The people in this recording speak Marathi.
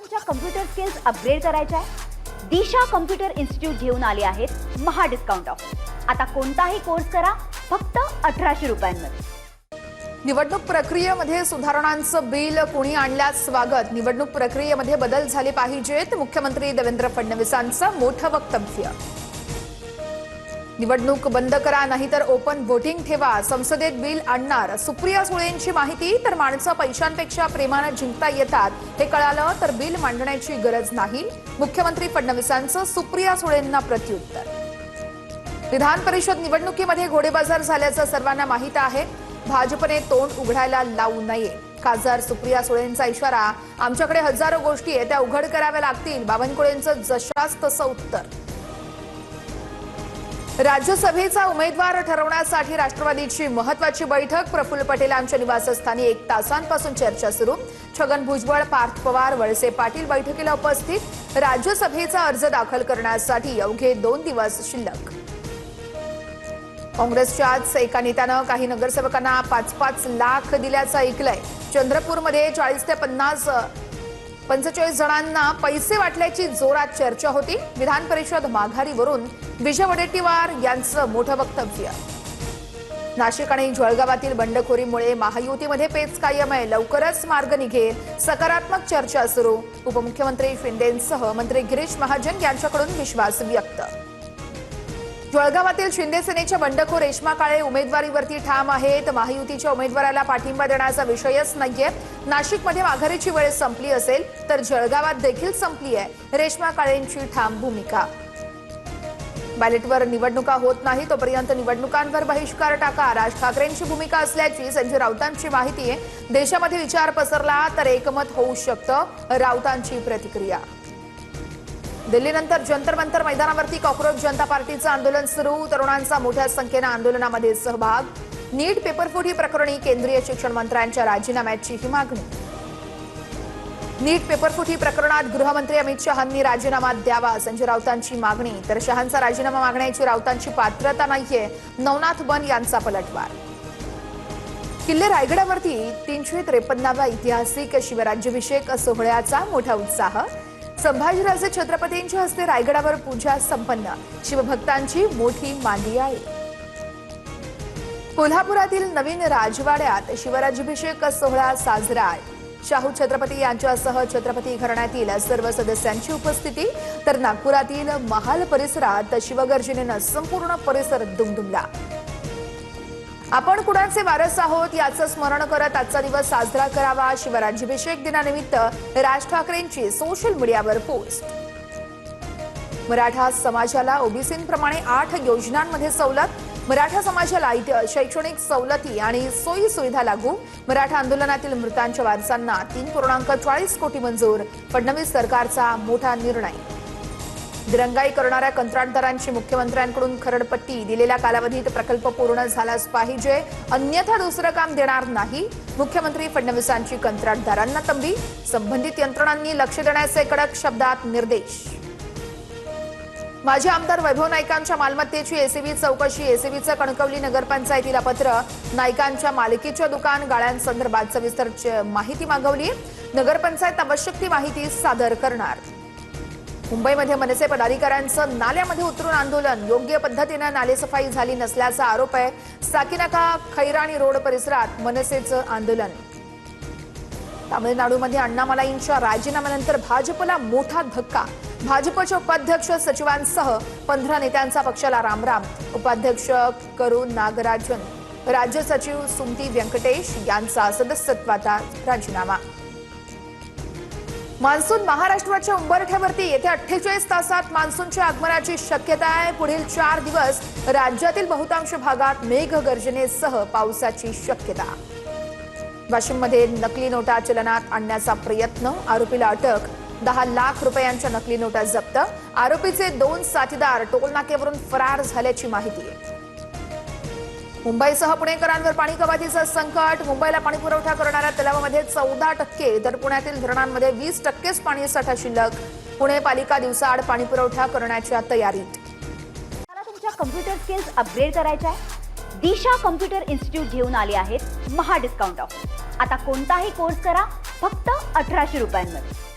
तुमच्या कम्प्युटर स्किल्स अपग्रेड करायच्या आहे? दिशा कम्प्युटर इन्स्टिट्यूट घेऊन आले आहेत महा डिस्काउंट ऑफर। आता कोणताही कोर्स करा फक्त 1800 रुपयांमध्ये। निवडणूक प्रक्रियेमध्ये सुधारणांचं बिल कोणी आणल्यास स्वागत। निवडणूक प्रक्रियेमध्ये बदल झाले पाहिजेत। मुख्यमंत्री देवेंद्र फडणवीसांचं मोठं वक्तव्य। निवडणूक बंद करा नाहीतर ओपन व्होटिंग ठेवा, संसदेत बिल आणणार। सुप्रिया सुळेंची माहिती। तर माणसं पैशांपेक्षा प्रेमानं जिंकता येतात हे कळालं तर बिल मांडण्याची गरज नाही। मुख्यमंत्री फडणवीसांचं सुप्रिया सुळेंना प्रत्युत्तर। विधान परिषद निवडणुकीमध्ये घोडेबाजार झाल्याचं सर्वांना माहीत आहे। भाजपने तोंड उघडायला लावू नये, खासदार सुप्रिया सुळेंचा इशारा। आमच्याकडे हजारो गोष्टी आहेत, त्या उघड कराव्या लागतील, बावनकुळेंचं जशास तसं उत्तर। राज्यसभेचा उमेदवार ठरवण्यासाठी राष्ट्रवादीची महत्त्वाची बैठक। प्रफुल्ल पटेलांच्या निवासस्थानी 1 तासांपासून चर्चा सुरू। छगन भुजबळ, पार्थ पवार, वळसे पाटील बैठकीला उपस्थित। राज्यसभेचा अर्ज दाखल करण्यासाठी अवघे 2 दिवस शिल्लक। काँग्रेसच्याच एका नेत्यानं काही नगरसेवकांना 5-5 लाख दिल्याचं ऐकलंय। चंद्रपूरमध्ये 40 ते 45 जणांना पैसे वाटल्याची जोरात चर्चा होती। विधान परिषद माघारीवरून विजय वडेट्टीवार यांचं मोठं वक्तव्य। नाशिक आणि जळगावातील बंडखोरीमुळे महायुतीमध्ये पेच कायम आहे, लवकरच मार्ग निघेल, सकारात्मक चर्चा सुरू। उपमुख्यमंत्री शिंदेंसह मंत्री गिरीश महाजन यांच्याकडून विश्वास व्यक्त। जळगावातील शिंदे सेनेच्या बंडखोर रेश्मा काळे उमेदवारीवरती ठाम आहेत। महायुतीच्या उमेदवाराला पाठिंबा देण्याचा विषयच नाहीये। नाशिकमध्ये माघारीची वेळ संपली असेल तर जळगावात देखील संपली आहे रेश्मा काळेंची ठाम भूमिका। बॅलेटवर निवडणुका होत नाही तोपर्यंत निवडणुकांवर बहिष्कार टाका, राज ठाकरेंची भूमिका असल्याची संजय राऊतांची माहिती आहे। देशामध्ये विचार पसरला तर एकमत होऊ शकतं, राऊतांची प्रतिक्रिया। दिल्लीनंतर जंतर मंतर मैदानावरती कॉक्रोच जनता पार्टीचं आंदोलन सुरू। तरुणांचा मोठ्या संख्येनं आंदोलनामध्ये सहभाग। नीट पेपरफुटी प्रकरणी केंद्रीय शिक्षण मंत्र्यांच्या राजीनाम्याची ही मागणी। नीट पेपरफुटी प्रकरणात गृहमंत्री अमित शहांनी राजीनामा द्यावा, संजय राऊतांची मागणी। तर शहांचा राजीनामा मागण्याची राऊतांची पात्रता नाहीये, नवनाथ बन यांचा पलटवार। किल्ले रायगडावरती 353व्या ऐतिहासिक शिवराज्याभिषेक सोहळ्याचा मोठा उत्साह। संभाजीराजे छत्रपतींच्या हस्ते रायगडावर पूजा संपन्न, शिवभक्तांची मोठी मांदियाळी। कोल्हापुरातील नवीन राजवाड्यात शिवराज्याभिषेक सोहळा साजरा। शाहू छत्रपती यांच्यासह छत्रपती घराण्यातील सर्व सदस्यांची उपस्थिती। तर नागपुरातील महाल परिसरात शिवगर्जनेनं संपूर्ण परिसर दुमदुमला। आपण कुणाचे वारस आहोत याचं स्मरण करत आजचा दिवस साजरा करावा। शिवराज्याभिषेक दिनानिमित्त राज ठाकरेंची सोशल मीडियावर पोस्ट। मराठा समाजाला ओबीसींप्रमाणे 8 योजनांमध्ये सवलत। मराठा समाजाला शैक्षणिक सवलती आणि सोयी सुविधा लागू। मराठा आंदोलनातील मृतांच्या वारसांना 3.40 कोटी मंजूर। फडणवीस सरकारचा मोठा निर्णय। दिरंगाई करणाऱ्या कंत्राटदारांची मुख्यमंत्र्यांकडून खरडपट्टी, दिलेल्या कालावधीत प्रकल्प पूर्ण झालाच पाहिजे, अन्यथा दुसरं काम देणार नाही। मुख्यमंत्री फडणवीसांची कंत्राटदारांना तंबी, संबंधित यंत्रणांनी लक्ष देण्याचे कडक शब्दात निर्देश। माजी आमदार वैभव नाईकांच्या मालमत्तेची एसीबी चौकशी। एसीबीचं कणकवली नगरपंचायतीला पत्र। नाईकांच्या मालकीच्या दुकान गाळ्यांसंदर्भात सविस्तर माहिती मागवली। नगरपंचायत आवश्यक ती माहिती सादर करणार। मुंबईमध्ये मनसे पदाधिकाऱ्यांचं नाल्यामध्ये उतरून आंदोलन। योग्य पद्धतीनं नालेसफाई झाली नसल्याचा आरोप आहे। साकीनाका खैराणी रोड परिसरात मनसेचं आंदोलन। तामिळनाडूमध्ये अण्णामलाईंच्या राजीनाम्यानंतर भाजपला मोठा धक्का। भाजपच्या उपाध्यक्ष सचिवांसह 15 नेत्यांचा पक्षाला रामराम। उपाध्यक्ष करू नागराजन, राज्य सचिव सुमती व्यंकटेश यांचा सदस्यत्वाचा राजीनामा। मान्सून महाराष्ट्राच्या उंबरठ्यावरती येत्या 48 तासात मान्सूनच्या आगमनाची शक्यता आहे। पुढील 4 दिवस राज्यातील बहुतांश भागात मेघगर्जनेसह पावसाची शक्यता। वाशिममध्ये नकली नोटा चलनात आणण्याचा प्रयत्न, आरोपीला अटक। 10 लाख रुपयांच्या नकली नोटा जप्त। आरोपीचे 2 साथीदार टोलनाक्यावरून फरार झाल्याची माहिती। मुंबईसह पुणेकरांवर पाणी कपातीचं संकट। मुंबईला पाणी पुरवठा करणाऱ्या तलावामध्ये 14% तर पुण्यातील धरणांमध्ये 20%च पाणीसाठा शिल्लक। पुणे पालिका दिवसाआड पाणी पुरवठा करण्याच्या तयारीत। मला तुमच्या कम्प्युटर स्किल्स अपग्रेड करायच्या आहे? दिशा कम्प्युटर इन्स्टिट्यूट घेऊन आले आहेत महा डिस्काउंट ऑफर। आता कोणताही कोर्स करा फक्त 1800 रुपयांमध्ये।